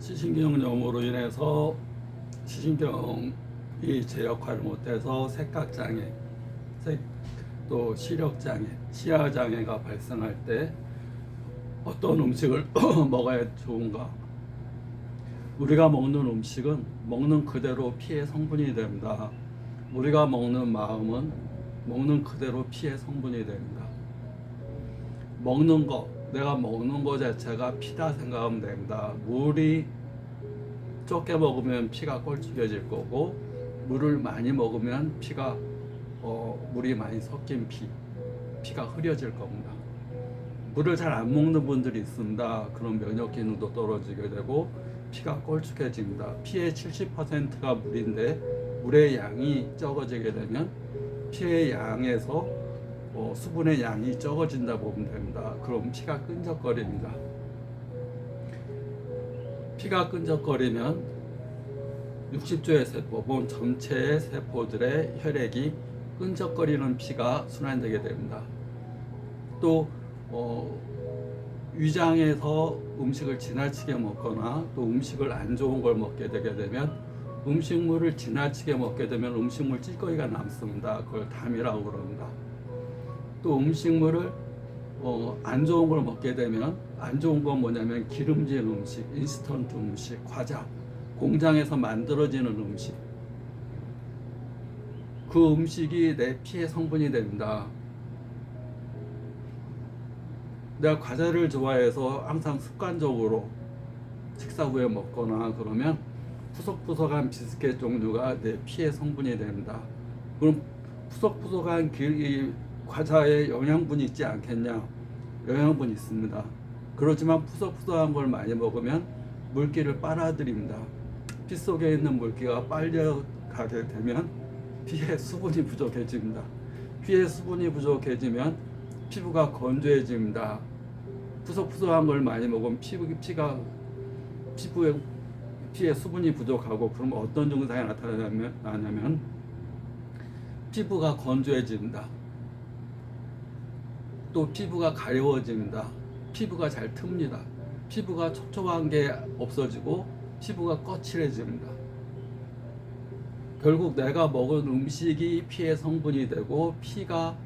시신경염으로 인해서 시신경이 제 역할을 못해서 색각장애, 또 시력장애, 시야장애가 발생할 때 어떤 음식을 먹어야 좋은가? 우리가 먹는 음식은 먹는 그대로 피의 성분이 됩니다. 우리가 먹는 마음은 먹는 그대로 피의 성분이 됩니다. 먹는 거, 내가 먹는 거 자체가 피다 생각하면 됩니다. 물이 적게 먹으면 피가 꼴쭉해질 거고, 물을 많이 먹으면 피가 물이 많이 섞인 피가 흐려질 겁니다. 물을 잘 안 먹는 분들이 있습니다. 그럼 면역 기능도 떨어지게 되고 피가 꼴쭉해집니다. 피의 70%가 물인데 물의 양이 적어지게 되면 피의 양에서 수분의 양이 적어진다 보면 됩니다. 그럼 피가 끈적거립니다. 피가 끈적거리면 60조의 세포, 몸 전체의 세포들의 혈액이 끈적거리는 피가 순환되게 됩니다. 또 위장에서 음식을 지나치게 먹거나 또 음식을 안 좋은 걸 먹게 되게 되면 음식물을 지나치게 먹게 되면 음식물 찌꺼기가 남습니다. 그걸 담이라고 그럽니다. 또 음식물을 안 좋은 걸 먹게 되면 안 좋은 건 뭐냐면 기름진 음식, 인스턴트 음식, 과자, 공장에서 만들어지는 음식, 그 음식이 내 피의 성분이 됩니다. 내가 과자를 좋아해서 항상 습관적으로 식사 후에 먹거나 그러면 푸석푸석한 비스켓 종류가 내 피의 성분이 됩니다. 그럼 푸석푸석한 이 과자에 영양분이 있지 않겠냐? 영양분이 있습니다. 그렇지만 푸석푸석한 걸 많이 먹으면 물기를 빨아들입니다. 피 속에 있는 물기가 빨려가게 되면 피에 수분이 부족해집니다. 피에 수분이 부족해지면 피부가 건조해집니다. 푸석푸석한 걸 많이 먹으면 피에 수분이 부족하고, 그러면 어떤 증상이 나타나냐면 피부가 건조해집니다. 또 피부가 가려워집니다. 피부가 잘 틉니다. 피부가 촉촉한 게 없어지고 피부가 거칠해집니다. 결국 내가 먹은 음식이 피의 성분이 되고, 피가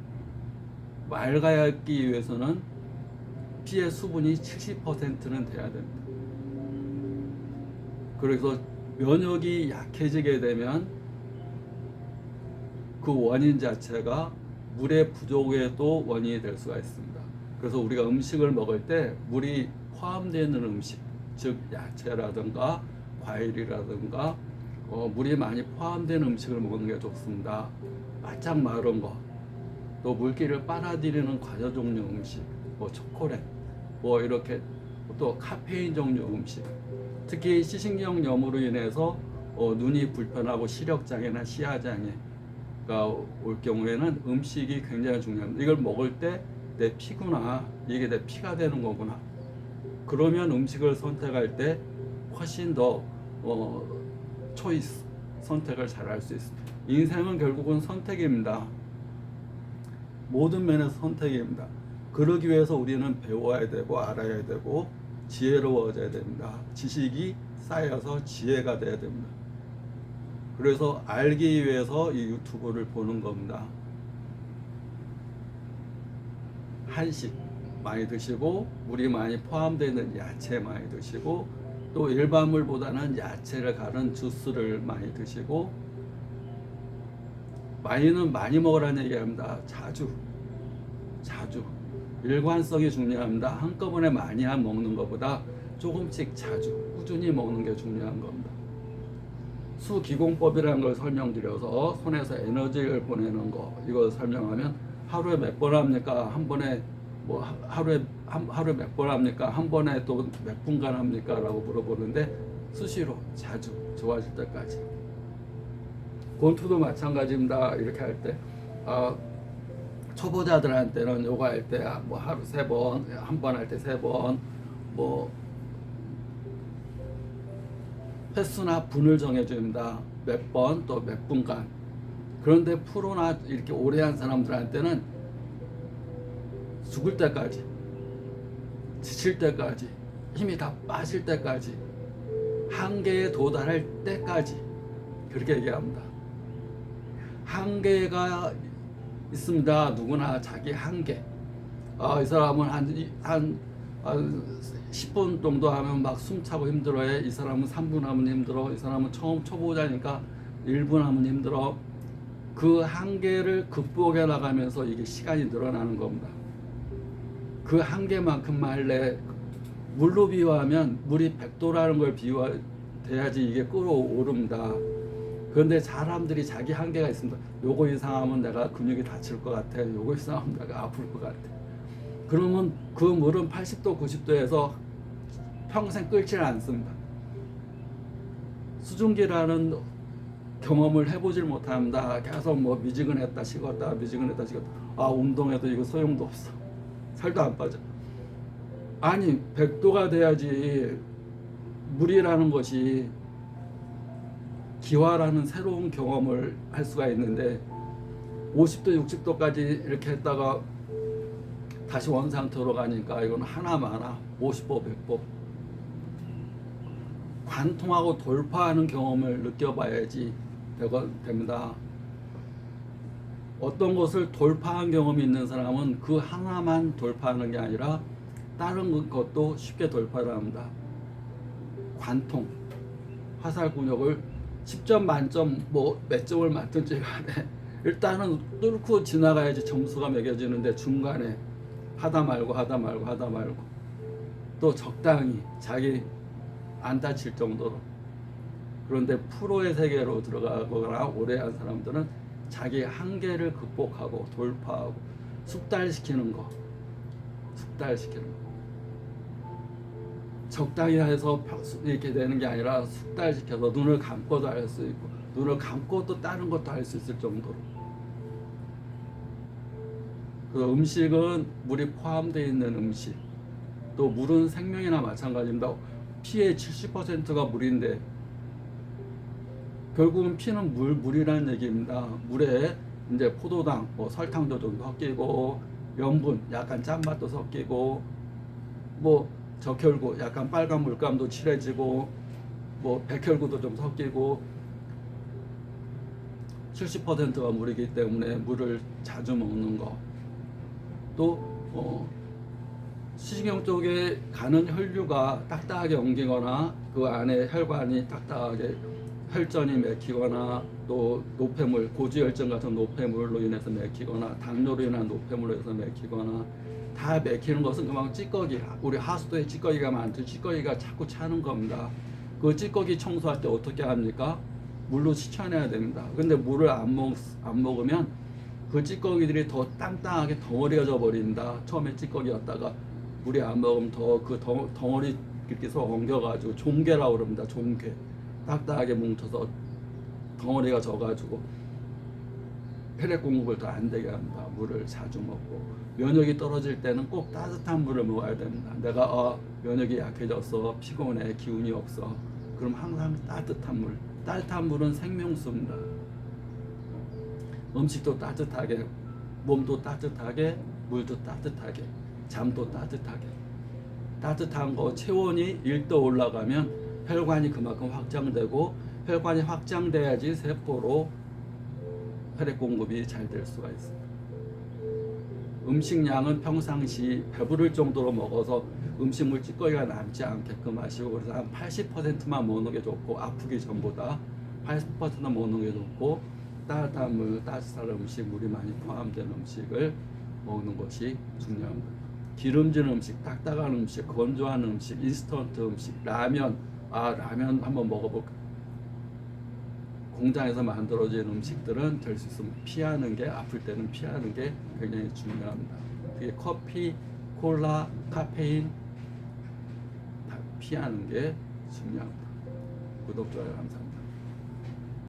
맑아지기 위해서는 피의 수분이 70%는 돼야 됩니다. 그래서 면역이 약해지게 되면 그 원인 자체가 물의 부족에도 원인이 될 수가 있습니다. 그래서 우리가 음식을 먹을 때 물이 포함되는 음식, 즉 야채라든가 과일이라든가 물이 많이 포함된 음식을 먹는 게 좋습니다. 바짝 마른 거, 또 물기를 빨아들이는 과자 종류 음식, 초콜릿, 이렇게 또 카페인 종류 음식, 특히 시신경염으로 인해서 눈이 불편하고 시력장애나 시야장애가 올 경우에는 음식이 굉장히 중요합니다. 이걸 먹을 때 내 피구나, 이게 내 피가 되는 거구나, 그러면 음식을 선택할 때 훨씬 더 초이스, 선택을 잘 할 수 있습니다. 인생은 결국은 선택입니다. 모든 면에서 선택입니다. 그러기 위해서 우리는 배워야 되고 알아야 되고 지혜로워져야 됩니다. 지식이 쌓여서 지혜가 돼야 됩니다. 그래서 알기 위해서 이 유튜브를 보는 겁니다. 한식 많이 드시고 물이 많이 포함되어 있는 야채 많이 드시고, 또 일반물보다는 야채를 가른 주스를 많이 드시고, 많이는 많이 먹으라는 얘기합니다. 자주 일관성이 중요합니다. 한꺼번에 많이 먹는 것보다 조금씩 자주 꾸준히 먹는 게 중요한 겁니다. 수기공법이라는 걸 설명드려서 손에서 에너지를 보내는 거, 이걸 설명하면 하루에 몇 번 합니까? 한 번에 하루에 몇 번 합니까? 한 번에 또 몇 분간 합니까? 라고 물어보는데 수시로 자주 좋아질 때까지. 권투도 마찬가지입니다. 이렇게 할 때 초보자들한테는 요가 할 때 하루 3번, 한 번 할 때 3번, 횟수나 분을 정해줍니다. 몇 번, 또 몇 분간. 그런데 프로나 이렇게 오래 한 사람들한테는 죽을 때까지, 지칠 때까지, 힘이 다 빠질 때까지 한계에 도달할 때까지 그렇게 얘기합니다. 한계가 있습니다. 누구나 자기 한계. 이 사람은 한 10분 정도 하면 막 숨차고 힘들어해. 이 사람은 3분 하면 힘들어. 이 사람은 처음 초보자니까 1분 하면 힘들어. 그 한계를 극복해 나가면서 이게 시간이 늘어나는 겁니다. 그 한계만큼만 할래. 물로 비유하면 물이 100도라는 걸 비유해야지 이게 끓어오릅니다. 그런데 사람들이 자기 한계가 있습니다. 요거 이상하면 내가 근육이 다칠 것 같아. 요거 이상하면 내가 아플 것 같아. 그러면 그 물은 80도, 90도에서 평생 끓지는 않습니다. 수증기라는 경험을 해보질 못합니다. 계속 뭐 미지근했다 식었다 미지근했다 식었다. 운동해도 이거 소용도 없어. 살도 안 빠져. 아니 100도가 돼야지 물이라는 것이 기화라는 새로운 경험을 할 수가 있는데 50도 60도까지 이렇게 했다가 다시 원상태로 가니까 이건 하나마나 50보 100보 관통하고 돌파하는 경험을 느껴봐야지 됩니다. 어떤 것을 돌파한 경험이 있는 사람은 그 하나만 돌파하는 게 아니라 다른 것도 쉽게 돌파를 합니다. 관통, 화살근육을 10점 만점 뭐 몇 점을 맞든지 간에 일단은 뚫고 지나가야지 점수가 매겨지는데 중간에 하다 말고 또 적당히 자기 안 다칠 정도로. 그런데 프로의 세계로 들어가거나 오래 한 사람들은 자기 한계를 극복하고 돌파하고 숙달시키는 거. 적당히 해서 이렇게 되는 게 아니라 숙달시켜서 눈을 감고도 할 수 있고 눈을 감고 또 다른 것도 할 수 있을 정도로. 그 음식은 물이 포함되어 있는 음식, 또 물은 생명이나 마찬가지입니다. 피의 70%가 물인데 결국은 피는 물이라는 얘기입니다. 물에 이제 포도당, 뭐 설탕도 좀 섞이고 염분, 약간 짠맛도 섞이고 뭐 적혈구, 약간 빨간 물감도 칠해지고 뭐 백혈구도 좀 섞이고 70%가 물이기 때문에 물을 자주 먹는 거. 또 시신경 쪽에 가는 혈류가 딱딱하게 엉기거나 그 안에 혈관이 딱딱하게 혈전이 막히거나 또 노폐물, 고지혈증 같은 노폐물로 인해서 막히거나 당뇨로 인한 노폐물로 인해서 막히거나 다 막히는 것은 그만 찌꺼기, 우리 하수도에 찌꺼기가 많듯 찌꺼기가 자꾸 차는 겁니다. 그 찌꺼기 청소할 때 어떻게 합니까? 물로 씻어내야 됩니다. 근데 물을 안 먹으면 그 찌꺼기들이 더 땅땅하게 덩어리가 져 버린다. 처음에 찌꺼기였다가 물이 안 먹으면 더 그 덩어리 이렇게서 엉겨가지고 종괴라고 그럽니다. 종괴. 딱딱하게 뭉쳐서 덩어리가 져가지고 혈액 공급을 더 안 되게 합니다. 물을 자주 먹고 면역이 떨어질 때는 꼭 따뜻한 물을 먹어야 됩니다. 내가 면역이 약해졌어, 피곤해, 기운이 없어. 그럼 항상 따뜻한 물은 생명수입니다. 음식도 따뜻하게, 몸도 따뜻하게, 물도 따뜻하게, 잠도 따뜻하게. 따뜻한 거 체온이 1도 올라가면 혈관이 그만큼 확장되고 혈관이 확장돼야지 세포로 혈액 공급이 잘 될 수가 있습니다. 음식량은 평상시 배부를 정도로 먹어서 음식물 찌꺼기가 남지 않게끔 하시고 그래서 한 80%만 먹는 게 좋고 아프기 전보다 80%만 먹는 게 좋고 따뜻한 물, 따뜻한 음식, 물이 많이 포함된 음식을 먹는 것이 중요합니다. 기름진 음식, 딱딱한 음식, 건조한 음식, 인스턴트 음식, 라면 한번 먹어볼까? 공장에서 만들어진 음식들은 될 수 있으면 피하는 게, 아플 때는 피하는 게 굉장히 중요합니다. 특히 커피, 콜라, 카페인 다 피하는 게 중요합니다. 구독, 좋아요 감사합니다.